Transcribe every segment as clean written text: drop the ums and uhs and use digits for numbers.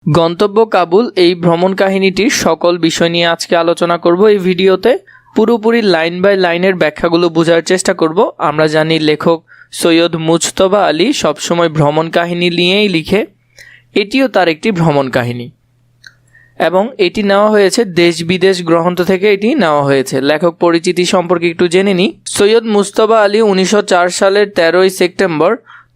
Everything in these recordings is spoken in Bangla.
গন্তব্য কাবুল এই ভ্রমণ কাহিনীটির সকল বিষয় নিয়ে আজকে আলোচনা করব এই ভিডিওতে। পুরোপুরি লাইন বাই লাইনের ব্যাখ্যাগুলো বোঝার চেষ্টা করব। আমরা জানি লেখক সৈয়দ মুজতবা আলী সবসময় ভ্রমণ কাহিনী নিয়েই লিখে, এটিও তার একটি ভ্রমণ কাহিনী এবং এটি নেওয়া হয়েছে দেশ বিদেশ গ্রন্থ থেকে এটি নেওয়া হয়েছে। লেখক পরিচিতি সম্পর্কে একটু জেনে নিই। সৈয়দ মুজতবা আলী 1904 সালের 13ই সেপ্টেম্বর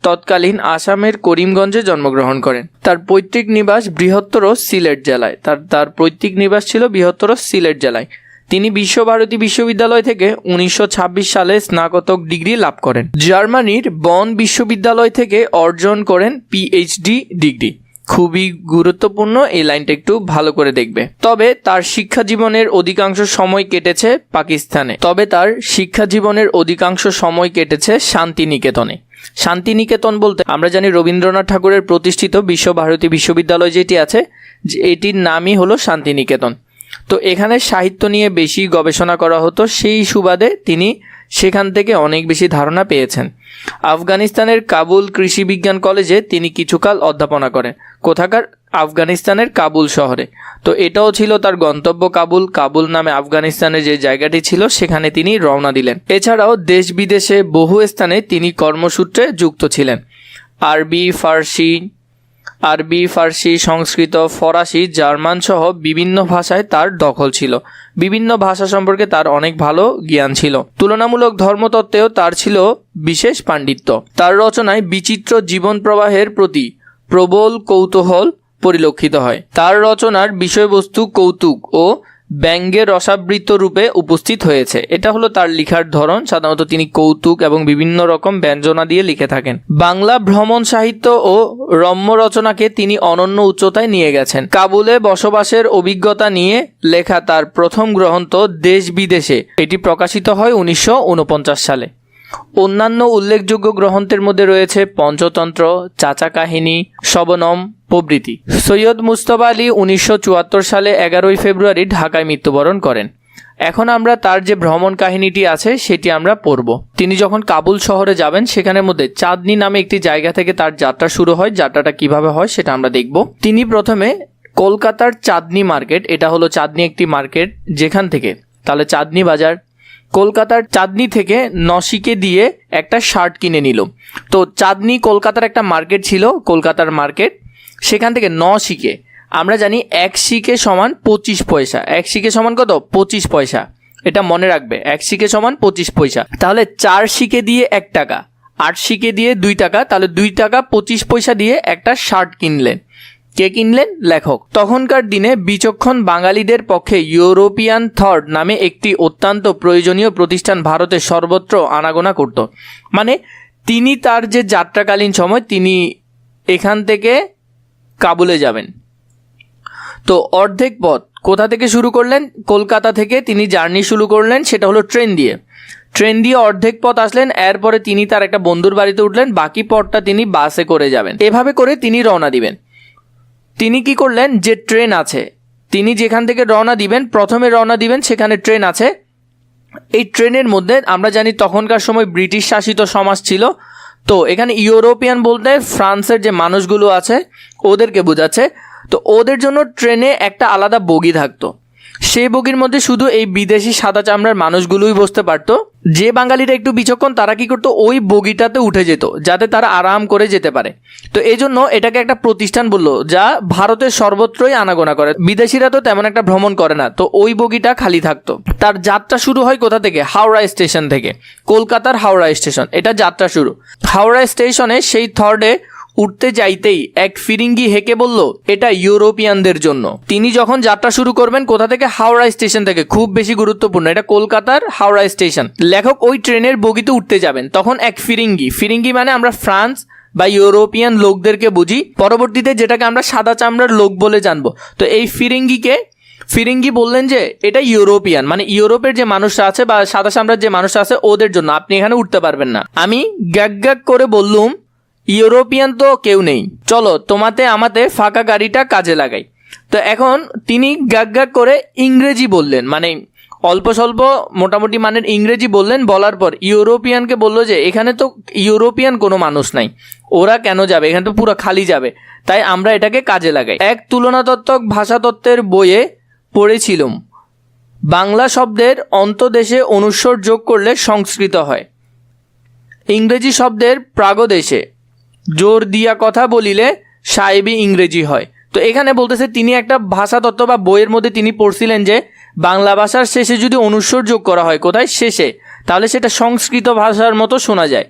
তৎকালীন আসামের করিমগঞ্জে জন্মগ্রহণ করেন। তার পৈতৃক নিবাস বৃহত্তর সিলেট জেলায়। তার পৈতৃক নিবাস ছিল বৃহত্তর সিলেট জেলায়। তিনি বিশ্বভারতী বিশ্ববিদ্যালয় থেকে 1926 সালে স্নাতক ডিগ্রি লাভ করেন। জার্মানির বন বিশ্ববিদ্যালয় থেকে অর্জন করেন পিএইচডি ডিগ্রি। খুবই গুরুত্বপূর্ণ, এই লাইনটা একটু ভালো করে দেখবে। তবে তার শিক্ষা জীবনের অধিকাংশ সময় কেটেছে শান্তিনিকেতনে। শান্তিনিকেতন বলতে আমরা জানি রবীন্দ্রনাথ ঠাকুরের প্রতিষ্ঠিত বিশ্বভারতী বিশ্ববিদ্যালয় যেটি আছে, এটির নামই হলো শান্তিনিকেতন। তো এখানে সাহিত্য নিয়ে বেশি গবেষণা করা হতো, সেই সুবাদে তিনি সেখান থেকে অনেক বেশি ধারণা পেয়েছেন। আফগানিস্তানের কাবুল কৃষি বিজ্ঞান কলেজে তিনি কিছুকাল অধ্যাপনা করেন। কোথাকার? আফগানিস্তানের কাবুল শহরে। তো এটাও ছিল তার গন্তব্য কাবুল। কাবুল নামে আফগানিস্তানের যে জায়গাটি ছিল সেখানে তিনি রওনা দিলেন। এছাড়াও দেশ বিদেশে বহু স্থানে তিনি কর্মসূত্রে যুক্ত ছিলেন। আরবি, ফার্সি, সংস্কৃত, ফরাসি, জার্মান সহ বিভিন্ন ভাষায় তার দখল ছিল। বিভিন্ন ভাষা সম্পর্কে তার অনেক ভালো জ্ঞান ছিল। তুলনামূলক ধর্মতত্ত্বেও তার ছিল বিশেষ পাণ্ডিত্য। তার রচনায় বিচিত্র জীবন প্রবাহের প্রতি প্রবল কৌতূহল পরিলক্ষিত হয়। তার রচনার বিষয়বস্তু কৌতুক ও ব্যঙ্গের রসাবৃত রূপে উপস্থিত হয়েছে। এটা হলো তার লেখার ধরন। সাধারণত তিনি কৌতুক এবং বিভিন্ন রকম ব্যঞ্জনা দিয়ে লিখে থাকেন। বাংলা ভ্রমণ সাহিত্য ও রম্য রচনাকে তিনি অনন্য উচ্চতায় নিয়ে গেছেন। কাবুলে বসবাসের অভিজ্ঞতা নিয়ে লেখা তার প্রথম গ্রন্থ দেশ বিদেশে, এটি প্রকাশিত হয় 1949 সালে। অন্যান্য উল্লেখযোগ্য গ্রন্থের মধ্যে রয়েছে পঞ্চতন্ত্র, চাচা কাহিনী, শবনম প্রভৃতি। সৈয়দ মুজতবা আলী 1974 সালে 11ই ফেব্রুয়ারি ঢাকায় মৃত্যুবরণ করেন। এখন আমরা তার যে ভ্রমণ কাহিনীটি আছে সেটি আমরা পড়ব। তিনি যখন কাবুল শহরে যাবেন, সেখানের মধ্যে চাঁদনি নামে একটি জায়গা থেকে তার যাত্রা শুরু হয়। যাত্রাটা কিভাবে হয় সেটা আমরা দেখব। তিনি প্রথমে কলকাতার চাঁদনি মার্কেট, এটা হলো চাঁদনি একটি মার্কেট যেখান থেকে, তাহলে চাঁদনি বাজার, কলকাতার চাঁদনি থেকে নশিকে দিয়ে একটা শার্ট কিনে নিল। তো চাঁদনি কলকাতার একটা মার্কেট ছিল, কলকাতার মার্কেট। সেখান থেকে নশিকে, আমরা জানি 1 শিকে সমান 25 পয়সা। 1 শিকে সমান কত? 25 পয়সা। এটা মনে রাখবে, 1 শিকে সমান 25 পয়সা। তাহলে 4 শিকে দিয়ে 1 টাকা, 8 শিকে দিয়ে 2 টাকা, তাহলে 2 টাকা 25 পয়সা দিয়ে একটা শার্ট কিনলেন। কে কিনলেন? লেখক। তখনকার দিনে বিচক্ষণ বাঙালিদের পক্ষে ইউরোপিয়ান থট নামে একটি অত্যন্ত প্রয়োজনীয় প্রতিষ্ঠান ভারতে সর্বত্র আনাগোনা করত। মানে তিনি তার যে যাত্রাকালীন সময় তিনি এখান থেকে কাবুলে যাবেন। তো অর্ধেক পথ কোথা থেকে শুরু করলেন? কলকাতা থেকে তিনি জার্নি শুরু করলেন, সেটা হলো ট্রেন দিয়ে অর্ধেক পথ আসলেন। এরপরে তিনি তার একটা বন্ধুর বাড়িতে উঠলেন, বাকি পথটা তিনি বাসে করে যাবেন। এভাবে করে তিনি রওনা দিবেন। তিনি কি করলেন, যে ট্রেন আছে, তিনি যেখান থেকে রওনা দিবেন, প্রথমে রওনা দিবেন, সেখানে ট্রেন আছে। এই ট্রেনের মধ্যে আমরা জানি তখনকার সময় ব্রিটিশ শাসিত সমাজ ছিল। তো এখানে ইউরোপিয়ান বলতে ফ্রান্সের যে মানুষগুলো আছে ওদেরকে বোঝাচ্ছে। তো ওদের জন্য ট্রেনে একটা আলাদা বগি থাকতো। সেই বগির মধ্যে শুধু এই বিদেশি সাদা চামড়ার মানুষগুলোই বসতে পারতো। যে বাঙালিরা একটু বিচক্ষণ তারা কি করতো, ওই বগিটাতে উঠে যেত যাতে তারা আরাম করে যেতে পারে। তো এই জন্য এটাকে একটা প্রতিষ্ঠান বললো যা ভারতের সর্বত্রই আনাগোনা করে। বিদেশিরা তো তেমন একটা ভ্রমণ করে না, তো ওই বগিটা খালি থাকতো। তার যাত্রা শুরু হয় কোথা থেকে? হাওড়া স্টেশন থেকে। কলকাতার হাওড়া স্টেশন, এটা যাত্রা শুরু। হাওড়া স্টেশনে সেই থার্ডে উঠতে যাইতেই এক ফিরিঙ্গি হেঁকে বলল, এটা ইউরোপিয়ানদের জন্য। তিনি যখন যাত্রা শুরু করবেন কোথা থেকে? হাওড়া স্টেশন থেকে। খুব বেশি গুরুত্বপূর্ণ, এটা কলকাতার হাওড়া স্টেশন। লেখক ওই ট্রেনের বগিতে উঠতে যাবেন, তখন এক ফিরিঙ্গি মানে আমরা ফ্রান্স বা ইউরোপিয়ান লোকদেরকে বুঝি, পরবর্তীতে যেটাকে আমরা সাদা চামড়ার লোক বলে জানবো। তো এই ফিরিঙ্গি বললেন যে এটা ইউরোপিয়ান, মানে ইউরোপের যে মানুষরা আছে বা সাদা চামড়ার যে মানুষরা আছে ওদের জন্য, আপনি এখানে উঠতে পারবেন না। আমি গ্যাগ করে বললুম, ইউরোপিয়ান তো কেউ নেই, চলো তোমাতে আমাতে ফাঁকা গাড়িটা কাজে লাগাই। তো এখন তিনি গ্যাগ করে ইংরেজি বললেন, মানে অল্প স্বল্প মোটামুটি মানের ইংরেজি বললেন, বলার পর ইউরোপিয়ানকে বললো যে এখানে তো ইউরোপিয়ান কোনো মানুষ নাই, ওরা কেন যাবে, এখানে তো পুরো খালি যাবে, তাই আমরা এটাকে কাজে লাগাই। এক তুলনাতত্ত্বক ভাষাতত্ত্বের বইয়ে পড়েছিলাম বাংলা শব্দের অন্তদেশে অনুস্বর যোগ করলে সংস্কৃত হয়, ইংরেজি শব্দের প্রাগদেশে জোর দিয়া কথা বলিলে সাহেবী ইংরেজি হয়। তো এখানে বলতেছে তিনি একটা ভাষাতত্ত্ব বা বইয়ের মধ্যে তিনি পড়ছিলেন যে বাংলা ভাষার শেষে যদি অনুস্বর যোগ করা হয় কোথায়, শেষে, তাহলে সেটা সংস্কৃত ভাষার মতো শোনা যায়।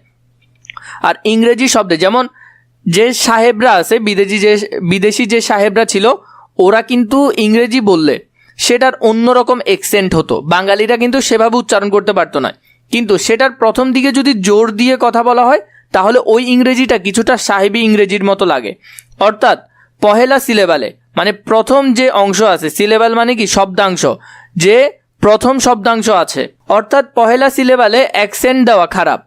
আর ইংরেজি শব্দে যেমন যে সাহেবরা আছে, বিদেশি যে সাহেবরা ছিল, ওরা কিন্তু ইংরেজি বললে সেটার অন্যরকম অ্যাকসেন্ট হতো, বাঙালিরা কিন্তু সেভাবে উচ্চারণ করতে পারতো না। কিন্তু সেটার প্রথম দিকে যদি জোর দিয়ে কথা বলা হয় তাহলে ওই ইংরেজিটা কিছুটা সাহেবী ইংরেজির মতো লাগে। অর্থাৎ পহেলা সিলেবালে মানে প্রথম যে অংশ আছে, সিলেবাল মানে কি শব্দাংশ, যে প্রথম শব্দাংশ আছে, অর্থাৎ পহেলা সিলেবালে অ্যাকসেন্ট দেওয়া খারাপ,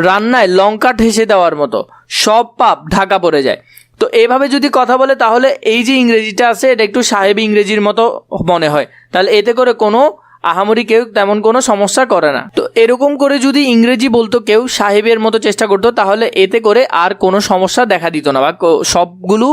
রান্নায় লঙ্কা ঠেসে দেওয়ার মতো, সব পাপ ঢাকা পড়ে যায়। তো এইভাবে যদি কথা বলে তাহলে এই যে ইংরেজিটা আছে এটা একটু সাহেবী ইংরেজির মতো মনে হয়, তাহলে এতে করে কোনো আহামরি কেউ তেমন কোনো সমস্যা করে না। তো এরকম করে যদি ইংরেজি বলতো কেউ সাহেবের মতো চেষ্টা করতো তাহলে এতে করে আর কোনো সমস্যা দেখা দিত না বা সবগুলো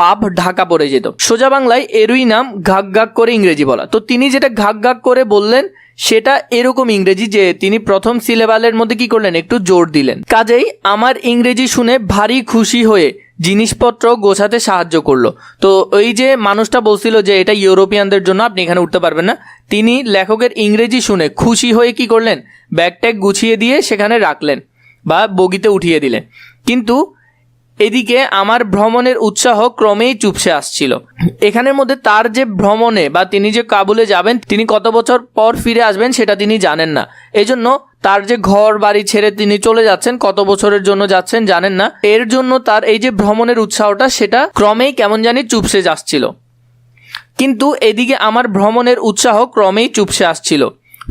পাপ ঢাকা পড়ে যেত। সোজা বাংলায় এরই নাম ঘাক ঘাক করে ইংরেজি বলা। তো তিনি যেটা ঘাক ঘাক করে বললেন সেটা এরকম ইংরেজি যে তিনি প্রথম সিলেবালের মধ্যে কি করলেন, একটু জোর দিলেন। কাজেই আমার ইংরেজি শুনে ভারী খুশি হয়ে জিনিসপত্র গোছাতে সাহায্য করলো। তো ওই যে মানুষটা বলছিল যে এটা ইউরোপিয়ানদের জন্য, আপনি এখানে উঠতে পারবেন না, তিনি লেখকের ইংরেজি শুনে খুশি হয়ে কি করলেন, ব্যাগ ট্যাগ গুছিয়ে দিয়ে সেখানে রাখলেন বা বগিতে উঠিয়ে দিলেন। কিন্তু এদিকে আমার ভ্রমণের উৎসাহ ক্রমেই চুপসে আসছিল। এখানের মধ্যে তার যে ভ্রমণে বা তিনি যে কাবুলে যাবেন, তিনি কত বছর পর ফিরে আসবেন সেটা তিনি জানেন না। এজন্য তার যে ঘর বাড়ি ছেড়ে তিনি চলে যাচ্ছেন, কত বছরের জন্য যাচ্ছেন জানেন না, এর জন্য তার এই যে ভ্রমণের উৎসাহটা সেটা ক্রমেই কেমন জানি চুপসে যাচ্ছিল। কিন্তু এদিকে আমার ভ্রমণের উৎসাহ ক্রমেই চুপসে আসছিল।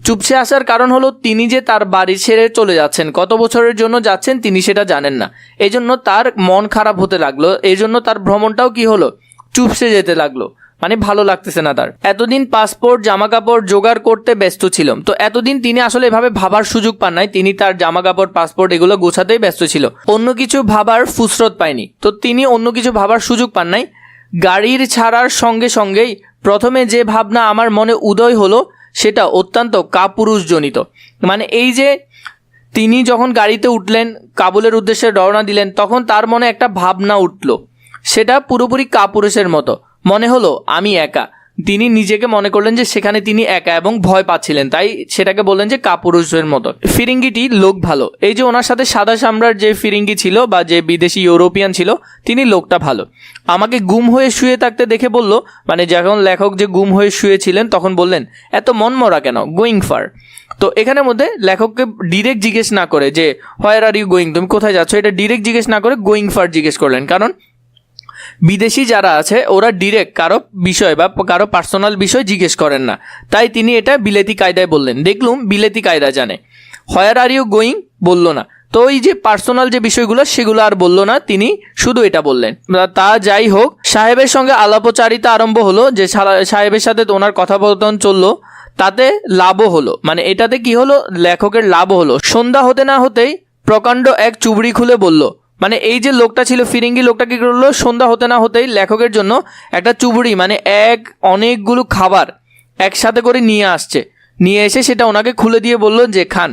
চুপসে আসার কারণ হলো তিনি যে তার বাড়ি ছেড়ে চলে যাচ্ছেন, কত বছরের জন্য যাচ্ছেন তিনি সেটা জানেন না, এজন্য তার মন খারাপ হতে লাগলো। এজন্য তার ভ্রমণটাও কি হলো, চুপসে যেতে লাগলো, মানে ভালো লাগতেছে না তার। এতদিন পাসপোর্ট জামা কাপড় জোগাড় করতে ব্যস্ত ছিল। তো এতদিন তিনি আসলে এভাবে ভাবার সুযোগ পান নাই, তিনি তার জামা কাপড় পাসপোর্ট এগুলো গোছাতেই ব্যস্ত ছিল, অন্য কিছু ভাবার ফুসরত পায়নি। তো তিনি অন্য কিছু ভাবার সুযোগ পান নাই। গাড়ির ছাড়ার সঙ্গে সঙ্গেই প্রথমে যে ভাবনা আমার মনে উদয় হলো সেটা অত্যন্ত কাপুরুষজনিত। মানে এই যে তিনি যখন গাড়িতে উঠলেন, কাবুলের উদ্দেশ্যে রওনা দিলেন, তখন তার মনে একটা ভাবনা উঠল, সেটা পুরোপুরি কাপুরুষের মতো মনে হলো। আমি একা, তিনি নিজেকে মনে করলেন যে সেখানে তিনি একা এবং ভয় পাচ্ছিলেন, তাই সেটাকে বললেন যে কাপুরুষের মতো। ফিরিঙ্গিটি লোক ভালো, এই যে ওনার সাথে সাদা চামড়ার যে ফিরিঙ্গি ছিল বা যে বিদেশি ইউরোপিয়ান ছিল, তিনি লোকটা ভালো। আমাকে গুম হয়ে শুয়ে থাকতে দেখে বলল, মানে যখন লেখক যে গুম হয়ে শুয়েছিলেন তখন বললেন এত মন মরা কেন, গোয়িং ফার। তো এখানের মধ্যে লেখককে ডিরেক্ট জিজ্ঞেস না করে যে হোয়ার আর ইউ গোয়িং, তুমি কোথায় যাচ্ছ, এটা ডিরেক্ট জিজ্ঞেস না করে গোয়িং ফার জিজ্ঞেস করলেন। কারণ বিদেশি যারা আছে ওরা ডিরেক্ট কারো বিষয় বা কারো পার্সোনাল বিষয় জিজ্ঞেস করেন না, তাই তিনি এটা বিলেতি কায়দায় বললেন। দেখলুম বিলেতি কায়দা জানে, হোয়ার আর ইউ গোয়িং বললো না। তো ওই যে পার্সোনাল যে বিষয়গুলো সেগুলো আর বললো না, তিনি শুধু এটা বললেন। তা যাই হোক, সাহেবের সঙ্গে আলাপচারিতা আরম্ভ হলো, যে সাহেবের সাথে ওনার কথোপকথন চললো, তাতে লাভও হলো। মানে এটাতে কি হলো, লেখকের লাভও হলো। সন্ধ্যা হতে না হতেই প্রকাণ্ড এক চুবড়ি খুলে বলল, মানে এই যে লোকটা ছিল ফিরিঙ্গি, লোকটা কি করলো, সন্ধ্যা হতে না হতেই লেখকের জন্য একটা চুবড়ি মানে অনেকগুলো খাবার একসাথে করে নিয়ে এসে সেটা ওনাকে খুলে দিয়ে বলল যে খান।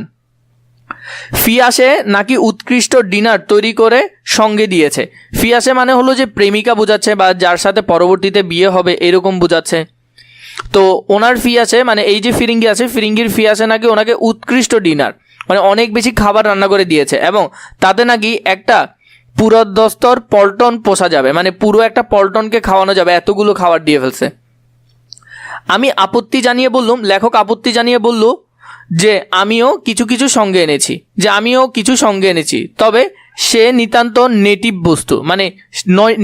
ফিয়াসে নাকি উৎকৃষ্ট ডিনার তৈরি করে সঙ্গে দিয়েছে। ফিয়াসে মানে হলো যে প্রেমিকা বোঝাচ্ছে বা যার সাথে পরবর্তীতে বিয়ে হবে এরকম বোঝাচ্ছে। তো ওনার ফিয়াসে মানে এই যে ফিরিঙ্গি আছে, ফিরিঙ্গির ফিয়াসে নাকি ওনাকে উৎকৃষ্ট ডিনার মানে অনেক বেশি খাবার রান্না করে দিয়েছে, এবং তাতে নাকি একটা পুরোদস্তর পল্টন পোষা যাবে, মানে পুরো একটা পল্টনকে খাওয়ানো যাবে, এতগুলো খাবার দিয়ে ফেলছে। আমি আপত্তি জানিয়ে বললাম, লেখক আপত্তি জানিয়ে বলল যে আমিও কিছু সঙ্গে এনেছি, তবে সে নিতান্ত নেটিভ বস্তু, মানে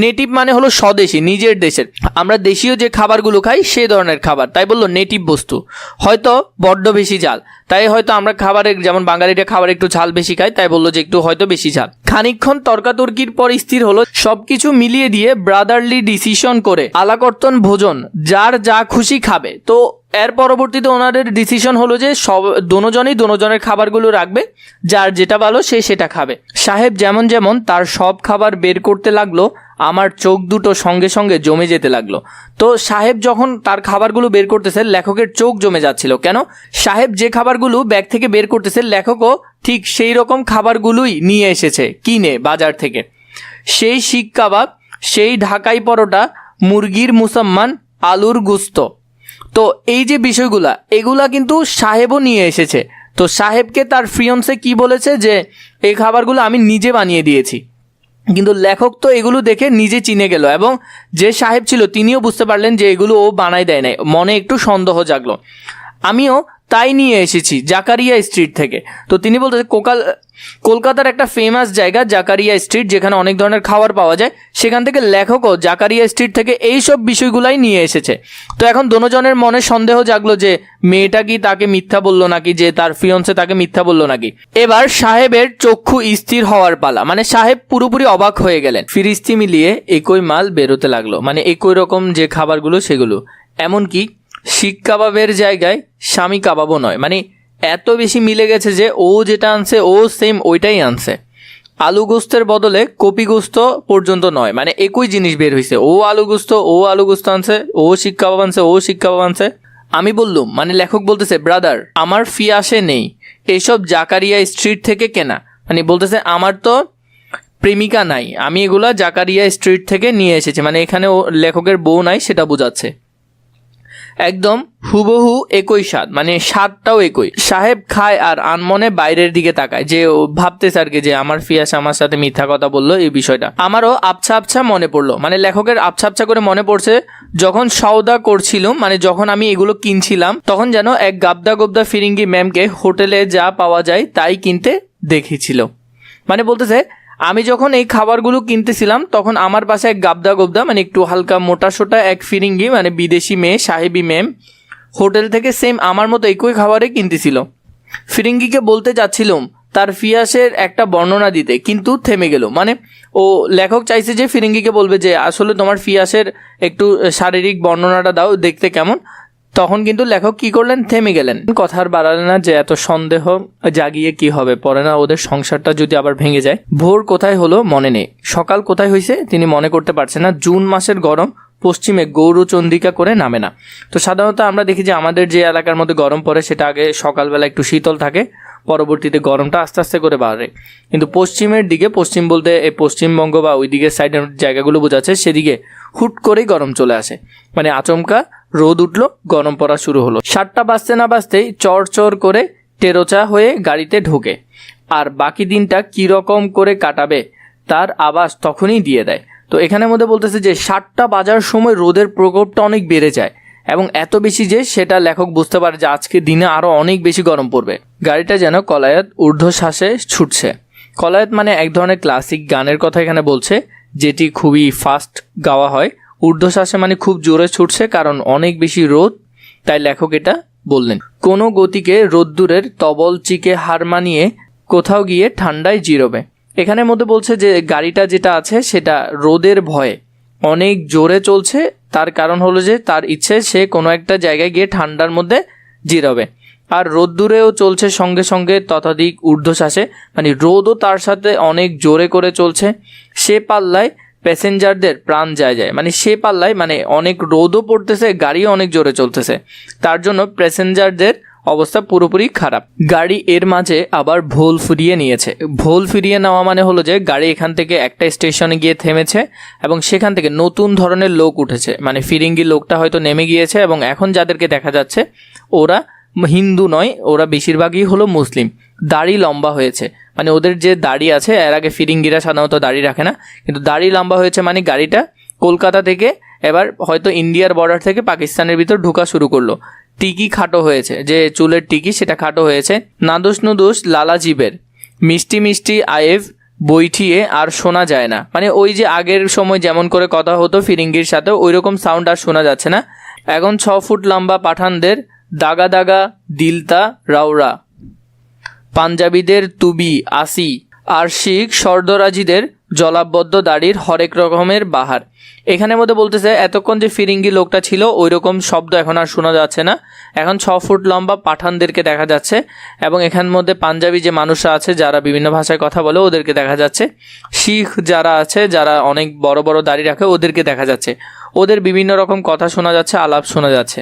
নেটিভ মানে হলো স্বদেশী, নিজের দেশের। আমরা দেশীয় যে খাবারগুলো খাই সে ধরনের খাবার, তাই বললো নেটিভ বস্তু। হয়তো বড্ড বেশি ঝাল, তাই হয়তো আমরা খাবারের, যেমন বাঙালিরা খাবার একটু ঝাল বেশি খাই, তাই বললো যে একটু হয়তো বেশি ঝাল। খানিকক্ষণ তর্কাতর্কির পর স্থির হলো সবকিছু মিলিয়ে দিয়ে ব্রাদারলি ডিসিশন করে আলাকর্তন ভোজন, যার যা খুশি খাবে। তো এর পরবর্তীতে ওনাদের ডিসিশন হলো যে দোনোজনের খাবারগুলো রাখবে, যার যেটা ভালো সে সেটা খাবে। সাহেব যেমন যেমন তার সব খাবার বের করতে লাগলো, আমার চোখ দুটো সঙ্গে সঙ্গে জমে যেতে লাগলো। তো সাহেব যখন তার খাবারগুলো বের করতেছে, লেখকের চোখ জমে যাচ্ছিল। কেন? সাহেব যে খাবারগুলো ব্যাগ থেকে বের করতেছে, লেখকও ঠিক সেই রকম খাবারগুলোই নিয়ে এসেছে কিনে বাজার থেকে। সেই শিক কাবাব, সেই ঢাকাই পরোটা, মুরগির মুসাম্মান, আলুর গুস্ত। তো এই যে বিষয়গুলা, এগুলা কিন্তু সাহেবও নিয়ে এসেছে। তো সাহেবকে তার ফিয়ন্সে কি বলেছে যে এই খাবারগুলো আমি নিজে বানিয়ে দিয়েছি। কিন্তু লেখক তো এগুলো দেখে নিজে চিনে গেল, এবং যে সাহেব ছিল তিনিও বুঝতে পারলেন যে এগুলো ও বানায় দেয় নাই। মনে একটু সন্দেহ জাগলো। আমিও তাই নিয়ে এসেছি জাকারিয়া স্ট্রিট থেকে। তো তিনি বলতে কলকাতার একটা ফেমাস জায়গা জাকারিয়া স্ট্রিট, যেখানে অনেক ধরনের খাবার পাওয়া যায়, সেখান থেকে লেখকও জাকারিয়া স্ট্রিট থেকে এইসব বিষয়গুলাই নিয়ে এসেছে। তো এখন দোনোজনের মনে সন্দেহ জাগলো যে মেয়েটা কি তাকে মিথ্যা বললো নাকি, যে তার ফিয়ন্সে তাকে মিথ্যা বললো নাকি। এবার সাহেবের চক্ষু স্থির হওয়ার পালা, মানে সাহেব পুরোপুরি অবাক হয়ে গেলেন। ফিরিস্তি মিলিয়ে একই মাল বেরোতে লাগলো, মানে একই রকম যে খাবারগুলো সেগুলো। এমনকি শিক কাবাবের জায়গায় স্বামী কাবাবও নয়, মানে এত বেশি মিলে গেছে যে ও যেটা আনছে ও সেম ওইটাই আনছে। আলু গোস্তের বদলে কপি গোস্ত পর্যন্ত নয়, মানে একই জিনিস বের হয়েছে। ও আলু গোস্ত আনছে, ও শিক কাবাব আনছে। আমি বললুম, মানে লেখক বলতেছে, ব্রাদার আমার ফি আসে নেই, এইসব জাকারিয়া স্ট্রিট থেকে কেনা। মানে বলতেছে আমার তো প্রেমিকা নাই, আমি এগুলা জাকারিয়া স্ট্রিট থেকে নিয়ে এসেছি। মানে এখানে ও লেখকের বউ নাই সেটা বোঝাচ্ছে। একদম হুবহু একই স্বাদ, মানে স্বাদটাও একই। সাহেব খায় আর আনমনে বাইরের দিকে তাকায়, যে ভাবতেছে আর কি যে আমার ফিয়াস আমার সাথে মিথ্যা কথা বললো। এই বিষয়টা আমারও আবছা আবছা মনে পড়লো, মানে লেখকের আবছা আবছা করে মনে পড়ছে যখন সওদা করছিলাম, মানে যখন আমি এগুলো কিনছিলাম, তখন যেন এক গাবদা ফিরিঙ্গি ম্যামকে হোটেলে যা পাওয়া যায় তাই কিনতে দেখেছিল। মানে বলতেছে আমি যখন এই খাবারগুলো কিনতেছিলাম তখন আমার পাশে এক গাবদা মানে একটু হালকা মোটা সোটা এক ফিরিঙ্গি, মানে বিদেশি মেয়ে, সাহেবি ম্যাম, হোটেল থেকে সেম আমার মতো একই খাবারে কিনতেছিল। ফিরিঙ্গিকে বলতে যাচ্ছিলাম তার ফিয়াসের একটা বর্ণনা দিতে, কিন্তু থেমে গেল। মানে ও লেখক চাইছে যে ফিরিঙ্গিকে বলবে যে আসলে তোমার ফিয়াসের একটু শারীরিক বর্ণনাটা দাও, দেখতে কেমন। তখন কিন্তু লেখক কি করলেন, থেমে গেলেন। কথা আর বাড়ালেন না যে এত সন্দেহ জাগিয়ে কি হবে, পরে না ওদের সংসারটা যদি আবার ভেঙে যায়। ভোর কোথায় হলো মনে নেই, সকাল কোথায় হয়েছে তিনি মনে করতে পারছেন না। জুন মাসের গরম পশ্চিমে গৌরচন্দ্রিকা করে নামে না। তো সাধারণত আমরা দেখি যে আমাদের যে এলাকার মধ্যে গরম পড়ে সেটা আগে সকালবেলা একটু শীতল থাকে, পরবর্তীতে গরমটা আস্তে আস্তে করে বাড়ে। কিন্তু পশ্চিমের দিকে, পশ্চিম বলতে এই পশ্চিমবঙ্গ বা ওই দিকের সাইডের জায়গাগুলো বোঝাচ্ছে, সেদিকে হুট করেই গরম চলে আসে। মানে আচমকা রোদ উঠলো, গরম পড়া শুরু হলো। 7টা বাজতে না বাজতেই চর করে টেরোচা হয়ে গাড়িতে ঢোকে, আর বাকি দিনটা কীরকম করে কাটাবে তার আভাস তখনই দিয়ে দেয়। তো এখানের মধ্যে বলতেছে যে 7টা বাজার সময় রোদের প্রকোপটা অনেক বেড়ে যায়, এবং এত বেশি যে সেটা লেখক বুঝতে পারে যে আজকে দিনে আরও অনেক বেশি গরম পড়বে। গাড়িটা যেন কলায়াত ঊর্ধ্বশ্বাসে ছুটছে। কলায়াত মানে এক ধরনের ক্লাসিক গানের কথা এখানে বলছে, যেটি খুবই ফাস্ট গাওয়া হয়। ঊর্ধ্বশ্বাসে মানে খুব জোরে ছুটছে, কারণ অনেক বেশি রোদ, তাই লেখক এটা বললেন। কোনো গতিকে রোদ্দুরের তবল চিকে হার মানিয়ে কোথাও গিয়ে ঠান্ডায় জিরোবে। এখানের মধ্যে বলছে যে গাড়িটা যেটা আছে সেটা রোদের ভয়ে অনেক জোরে চলছে, তার কারণ হলো যে তার ইচ্ছে সে কোনো একটা জায়গায় গিয়ে ঠান্ডার মধ্যে জিরাবে। আর রোদ্দুরেও চলছে সঙ্গে সঙ্গে ততোধিক ঊর্ধ্বশ্বাসে, মানে রোদও তার সাথে অনেক জোরে করে চলছে। সে পাল্লায় প্যাসেঞ্জারদের প্রাণ যায়, মানে সে পাল্লায় মানে অনেক রোদও পড়তেছে, গাড়িও অনেক জোরে চলতেছে, তার জন্য প্যাসেঞ্জারদের অবস্থা পুরোপুরি খারাপ। গাড়ি এর মাঝে আবার ভোল ফিরিয়ে নিয়েছে। ভোল ফিরিয়ে নেওয়া মানে হলো যে গাড়ি এখান থেকে একটা স্টেশনে গিয়ে থেমেছে, এবং সেখান থেকে নতুন ধরনের লোক উঠেছে। মানে ফিরিঙ্গি লোকটা হয়তো নেমে গিয়েছে, এবং এখন যাদেরকে দেখা যাচ্ছে ওরা হিন্দু নয়, ওরা বেশিরভাগই হলো মুসলিম। দাড়ি লম্বা হয়েছে, মানে ওদের যে দাড়ি আছে, এর আগে ফিরিঙ্গিরা সাধারণত দাড়ি রাখে না, কিন্তু দাড়ি লম্বা হয়েছে। মানে গাড়িটা কলকাতা থেকে এবার হয়তো ইন্ডিয়ার বর্ডার থেকে পাকিস্তানের ভিতর ঢোকা শুরু করলো। টিকি খাটো হয়েছে, যে চুলের টিকি সেটা খাটো হয়েছে। নাদোষ নুদোষ লালা জীবের মিষ্টি মিষ্টি আয়েভ বৈঠিয়ে আর শোনা যায় না। মানে ওই যে আগের সময় যেমন করে কথা হতো ফিরিঙ্গির সাথে, ওই রকম সাউন্ড আর শোনা যাচ্ছে না। এখন 6 ফুট লম্বা পাঠানদের দাগা দাগা দিলতা রাউরা, পাঞ্জাবিদের তুবি আসি, আর শিখ সর্দরাজিদের জলাবদ্ধ দাড়ির হরেক রকমের বাহার। এখানের মধ্যে বলতেছে এতক্ষণ যে ফিরিঙ্গি লোকটা ছিল ওই রকম শব্দ এখন আর শোনা যাচ্ছে না, এখন 6 ফুট লম্বা পাঠানদেরকে দেখা যাচ্ছে এবং এখানের মধ্যে পাঞ্জাবি যে মানুষরা আছে যারা বিভিন্ন ভাষায় কথা বলে ওদেরকে দেখা যাচ্ছে, শিখ যারা আছে যারা অনেক বড় বড় দাড়ি রাখে ওদেরকে দেখা যাচ্ছে, ওদের বিভিন্ন রকম কথা শোনা যাচ্ছে, আলাপ শোনা যাচ্ছে।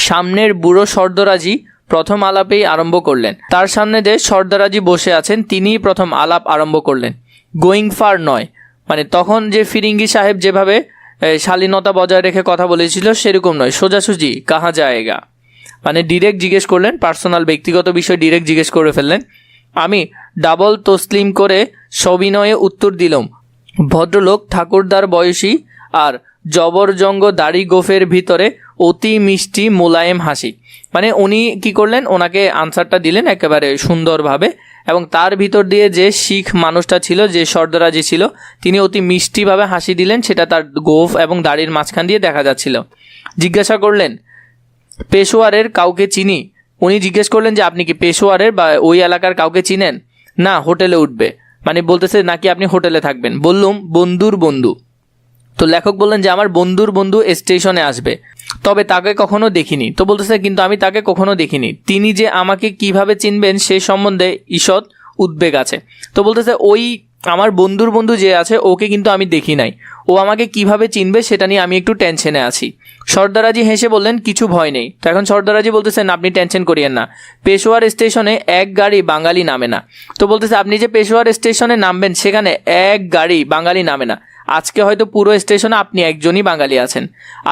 সামনের বুড়ো সর্দারাজি প্রথম আলাপেই আরম্ভ করলেন। তার সামনে যে সর্দারাজি বসে আছেন তিনিই প্রথম আলাপ আরম্ভ করলেন। গোয়িং ফার নয়, মানে তখন যে ফিরিঙ্গি সাহেব যেভাবে শালীনতা বজায় রেখে কথা বলেছিল সেরকম নয়, সোজাসুজি কাহা যায়গা, মানে ডিরেক্ট জিজ্ঞেস করলেন, পার্সোনাল ব্যক্তিগত বিষয় ডিরেক্ট জিজ্ঞেস করে ফেললেন। আমি ডাবল তসলিম করে সবিনয়ে উত্তর দিলাম, ভদ্রলোক ঠাকুরদার বয়সী আর জবরজঙ্গ দাড়ি গোফের ভিতরে অতি মিষ্টি মোলায়েম হাসি। মানে উনি কি করলেন, ওনাকে আনসারটা দিলেন একেবারে সুন্দরভাবে এবং তার ভিতর দিয়ে যে শিখ মানুষটা ছিল, যে সর্দারাজি ছিল, তিনি অতি মিষ্টিভাবে হাসি দিলেন, সেটা তার গোফ এবং দাড়ির মাঝখান দিয়ে দেখা যাচ্ছিল। জিজ্ঞাসা করলেন, পেশোয়ারের কাউকে চিনি? উনি জিজ্ঞেস করলেন যে আপনি কি পেশোয়ারের বা ওই এলাকার কাউকে চিনেন? না, হোটেলে উঠবে, মানে বলতেছে নাকি আপনি হোটেলে থাকবেন। বললুম বন্ধুর বন্ধু। তো লেখক বললেন যে আমার বন্ধুর বন্ধু স্টেশনে আসবে, তবে তাকে কখনো দেখিনি। তো বলতেছে কিন্তু আমি তাকে কখনো দেখিনি, তিনি যে আমাকে কিভাবে চিনবেন সে সম্বন্ধে ঈষৎ উদ্বেগ আছে। তো বলতেছে ওই আমার বন্ধুর বন্ধু যে আছে ওকে কিন্তু আমি দেখি নাই, ও আমাকে কিভাবে চিনবে সেটা নিয়ে আমি একটু টেনশনে আছি। সর্দারাজি হেসে বললেন কিছু ভয় নেই। তো এখন সর্দারাজি বলতেছেন আপনি টেনশন করিয়েন না, পেশোয়ার স্টেশনে এক গাড়ি বাঙালি নামে না। তো বলতেছে আপনি যে পেশোয়ার স্টেশনে নামবেন সেখানে এক গাড়ি বাঙালি নামে না, আজকে হয়তো পুরো স্টেশনে আপনি একজনই বাঙালি আছেন,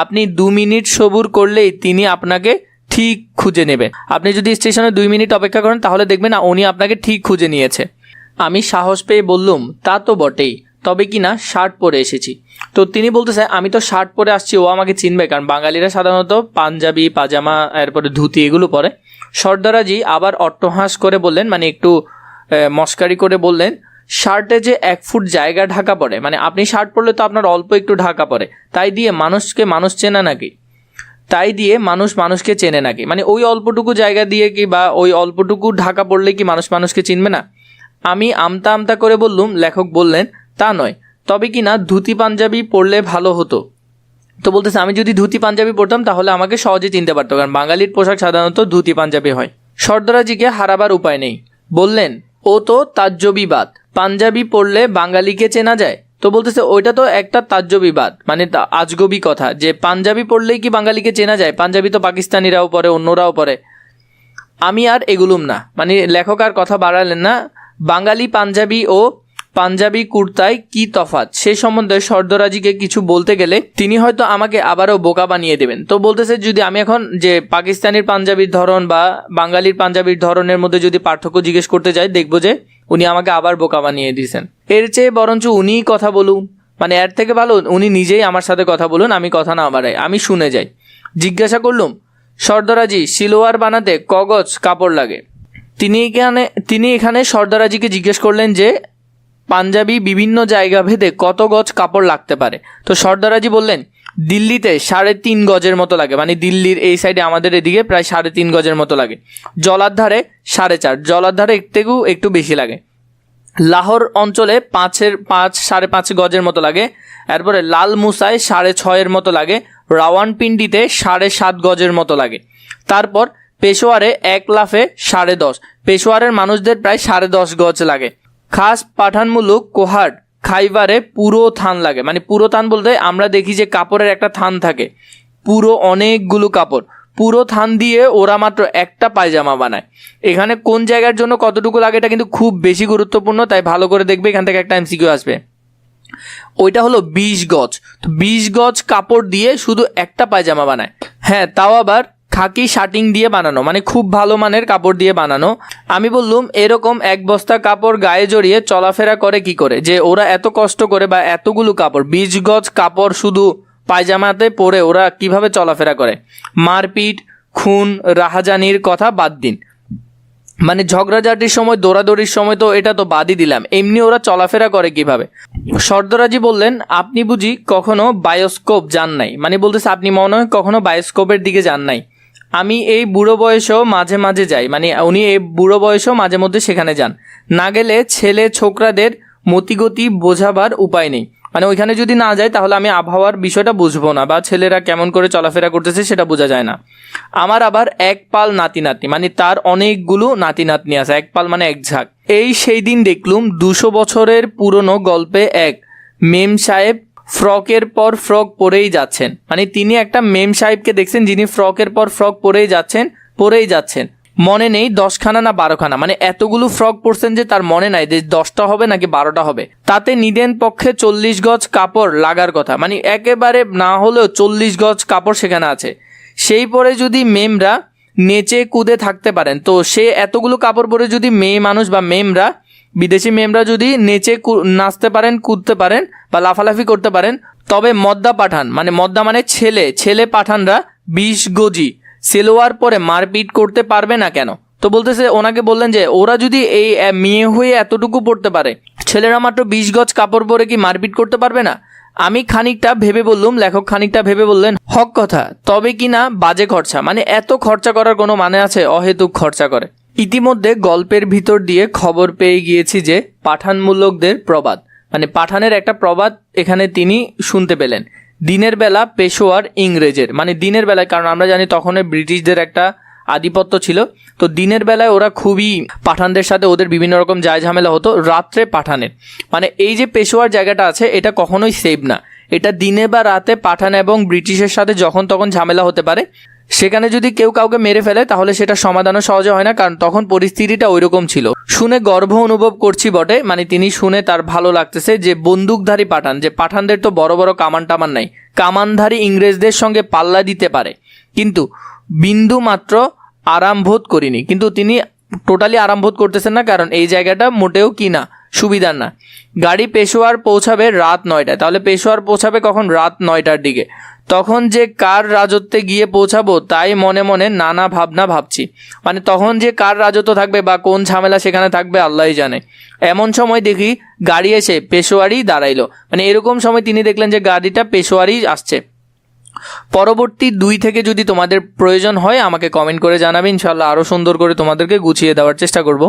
আপনি 2 মিনিট সবুর করলেই তিনি আপনাকে ঠিক খুঁজে নেবে। আপনি যদি স্টেশনে 2 মিনিট অপেক্ষা করেন তাহলে দেখবেন না উনি আপনাকে ঠিক খুঁজে নিয়েছে। আমি সাহস পেয়ে বললুম তা তো বটেই, তবে কি না শার্ট পরে এসেছি। তো তিনি বলতেছে আমি তো শার্ট পরে আসছি, ও আমাকে চিনবে, কারণ বাঙালিরা সাধারণত পাঞ্জাবি পাজামা এরপরে ধুতি এগুলো পরে। সর্দারাজি আবার অট্টহাস করে বললেন, মানে একটু মস্কারি করে বললেন, শার্টে যে 1 ফুট জায়গা ঢাকা পড়ে, মানে আপনি শার্ট পরলে তো আপনার অল্প একটু ঢাকা পড়ে, তাই দিয়ে মানুষকে মানুষ চেনা নাকি? তাই দিয়ে মানুষ মানুষকে চেনে নাকি? মানে ওই অল্পটুকু জায়গা দিয়ে কি বা ওই অল্পটুকু ঢাকা পড়লে কি মানুষ মানুষকে চিনবে না? আমি আমতা আমতা করে বললুম। লেখক বললেন তা নয়, তবে কি না ধুতি পাঞ্জাবি পরলে ভালো হতো। তো বলতেছে আমি যদি ধুতি পাঞ্জাবি পরতাম তাহলে আমাকে সহজে চিনতে পারতো, কারণ বাঙালির পোশাক সাধারণত ধুতি পাঞ্জাবি হয়। সর্দারাজিকে হারাবার উপায় নেই, বললেন ও তো তাজ্জবিবাদ, পাঞ্জাবি পরলে বাঙালিকে চেনা যায়। তো বলতেছে ওইটা তো একটা তাজ্জবিবাদ, মানে আজগবি কথা, যে পাঞ্জাবি পরলেই কি বাঙালিকে চেনা যায়? পাঞ্জাবি তো পাকিস্তানিরাও পরে, অন্যরাও পরে। আমি আর এগুলুম না, মানে লেখক আর কথা বাড়ালেন না। বাঙালি পাঞ্জাবি ও পাঞ্জাবি কুর্তায় কি তফাৎ সে সম্বন্ধে সর্দারাজিকে কিছু বলতে গেলে তিনি হয়তো আমাকে আবারও বোকা বানিয়ে দেবেন। তো বলতেছে যদি আমি এখন যে পাকিস্তানির পাঞ্জাবির ধরন বা বাঙালির পাঞ্জাবির ধরনের মধ্যে যদি পার্থক্য জিজ্ঞেস করতে যাই, দেখবো যে উনি আমাকে আবার বোকা বানিয়ে দিয়েছেন। এর চেয়ে বরঞ্চ উনিই কথা বলুন, মানে এর থেকে ভালো উনি নিজেই আমার সাথে কথা বলুন, আমি কথা না বাড়াই, আমি শুনে যাই। জিজ্ঞাসা করলুম, সর্দারাজি সিলোয়ার বানাতে ক গজ কাপড় লাগে? তিনি এখানে সর্দারাজিকে জিজ্ঞেস করলেন যে পাঞ্জাবি বিভিন্ন জায়গা ভেদে কত গজ কাপড় লাগতে পারে। তো সর্দারাজি বললেন দিল্লিতে 3.5 গজের মতো লাগে, মানে দিল্লির এই সাইডে আমাদের এদিকে প্রায় 3.5 গজের মতো লাগে। জলার ধারে 4.5, জলার ধারে একটু বেশি লাগে। লাহোর অঞ্চলে 5.5 গজের মতো লাগে। এরপরে লাল মুসায় 6.5 মতো লাগে। রাওয়ানপিন্ডিতে 7.5 গজের মতো লাগে। তারপর পেশোয়ারে 1 লাফে 10.5, পেশোয়ারের মানুষদের প্রায় 10.5 গজ লাগে। খাস পাঠানমূলক কোহাট খাইবারে পুরো থান লাগে, মানে পুরো থান বলতে আমরা দেখি যে কাপড়ের একটা থান থাকে, পুরো অনেকগুলো কাপড়, পুরো থান দিয়ে ওরা মাত্র একটা পায়জামা বানায়। এখানে কোন জায়গার জন্য কতটুকু লাগে এটা কিন্তু খুব বেশি গুরুত্বপূর্ণ, তাই ভালো করে দেখবে, এখান থেকে একটা এমসিকিউ আসবে। ওইটা হলো 20 গজ। তো 20 গজ কাপড় দিয়ে শুধু একটা পায়জামা বানায়, হ্যাঁ তাও আবার খাকি শার্টিং দিয়ে বানানো, মানে খুব ভালো মানের কাপড় দিয়ে বানানো। আমি বললুম এরকম 1 বস্তা কাপড় গায়ে জড়িয়ে চলাফেরা করে কি করে, যে ওরা এত কষ্ট করে বা এতগুলো কাপড় 20 গজ কাপড় শুধু পায়জামাতে পরে ওরা কিভাবে চলাফেরা করে? মারপিট খুন রাহাজানির কথা বাদ দিন, মানে ঝগড়াঝাটির সময় দৌড়াদৌড়ির সময় তো এটা তো বাদই দিলাম, এমনি ওরা চলাফেরা করে কিভাবে? সর্দারাজি বললেন আপনি বুঝি কখনো বায়োস্কোপ যান নাই? মানে বলতেছে আপনি মনে হয় কখনো বায়োস্কোপের দিকে যান নাই। আমি এই বুড়ো বয়সেও মাঝে মাঝে যাই, মানে উনি এই বুড়ো বয়সেও মাঝে মধ্যে সেখানে যান। না গেলে ছেলে ছোকরাদের মতিগতি বোঝাবার উপায় নেই। মানে ওইখানে যদি না যায় তাহলে আমি আবহাওয়ার বিষয়টা বুঝবো না, বা ছেলেরা কেমন করে চলাফেরা করতেছে সেটা বোঝা যায় না। আমার আবার এক পাল নাতি নাতনি, মানে তার অনেকগুলো নাতি নাতনি আছে। এক পাল মানে এক ঝাঁক। এই সেই দিন দেখলুম 200 বছরের পুরনো গল্পে এক মেম সাহেব ফ্রকের পর ফ্রক পরেই যাচ্ছেন। মানে তিনি একটা মেম সাহেবকে দেখছেন যিনি ফ্রকের পর ফ্রক পরেই যাচ্ছেন। মনে নেই 10খানা না 12খানা, মানে এতগুলো ফ্রক পরছেন যে তার মনে নাই যে 10টা হবে নাকি 12টা হবে। তাতে নিদেন পক্ষে 40 গজ কাপড় লাগার কথা, মানে একেবারে না হলেও 40 গজ কাপড় সেখানে আছে। সেই পরে যদি মেমরা নেচে কুদে থাকতে পারেন, তো সে এতগুলো কাপড় পরে যদি মেয়ে মানুষ বা মেমরা, বিদেশি মেমরা যদি নেচে নাচতে পারেন, কুদতে পারেন বা লাফালাফি করতে পারেন, তবে মদ্দা পাঠান, মানে মদ্দা মানে ছেলে পাঠানরা 20 গজি সেলোয়ার পরে মারপিট করতে পারবে না কেন? তো বলতেছে, ওনাকে বললেন যে ওরা যদি এই মেয়ে হয়ে এতটুকু পড়তে পারে, ছেলেরা মাত্র 20 গজ কাপড় পরে কি মারপিট করতে পারবে না? আমি খানিকটা ভেবে বললুম, লেখক খানিকটা ভেবে বললেন, হক কথা, তবে কি না বাজে খরচা, মানে এত খরচা করার কোনো মানে আছে? অহেতুক খরচা করে। ইতিমধ্যে গল্পের ভিতর দিয়ে খবর পেয়ে গিয়েছি যে পাঠানমূলকদের প্রবাদ, মানে পাঠানের একটা প্রবাদ এখানে তিনি শুনতে পেলেন। দিনের বেলা পেশোয়ার ইংরেজের, মানে দিনের বেলায়, কারণ আমরা জানি তখন ব্রিটিশদের একটা আধিপত্য ছিল, তো দিনের বেলায় ওরা খুবই পাঠানদের সাথে ওদের বিভিন্ন রকম যায় ঝামেলা হতো। রাত্রে পাঠানের, মানে এই যে পেশোয়ার জায়গাটা আছে এটা কখনোই সেফ না। এটা দিনে বা রাতে পাঠান এবং ব্রিটিশের সাথে যখন তখন ঝামেলা হতে পারে। সেখানে যদি কেউ কাউকে মেরে ফেলে তাহলে সেটা সমাধানও সহজে হয় না, কারণ তখন পরিস্থিতিটা ওইরকম ছিল। শুনে গর্ব অনুভব করছি বটে, মানে তিনি শুনে তার ভালো লাগতেছে যে বন্দুকধারী পাঠান, যে পাঠানদের তো বড় বড় কামান টামান নাই, কামানধারী ইংরেজদের সঙ্গে পাল্লা দিতে পারে, কিন্তু বিন্দু মাত্র আরাম বোধ করিনি। কিন্তু তিনি টোটালি আরাম বোধ করতেছেন না, কারণ এই জায়গাটা মোটেও কি না, সুবিধার না। গাড়ি পেশোয়ার পৌঁছাবে রাত 9টায়, তাহলে পেশোয়ার পৌঁছাবে কখন? রাত 9টার দিকে। তখন যে কার রাজত্বে গিয়ে পৌঁছাবো তাই মনে মনে নানা ভাবনা ভাবছি, মানে তখন যে কার রাজত্ব থাকবে বা কোন ঝামেলা সেখানে থাকবে আল্লাহই জানে। এমন সময় দেখি গাড়ি এসে পেশোয়ারি দাঁড়াইলো, মানে এরকম সময় তিনি দেখলেন যে গাড়িটা পেশোয়ারি আসছে। পরবর্তী 2 থেকে যদি তোমাদের প্রয়োজন হয় আমাকে কমেন্ট করে জানাবে, ইনশাল্লাহ আরও সুন্দর করে তোমাদেরকে গুছিয়ে দেওয়ার চেষ্টা করব।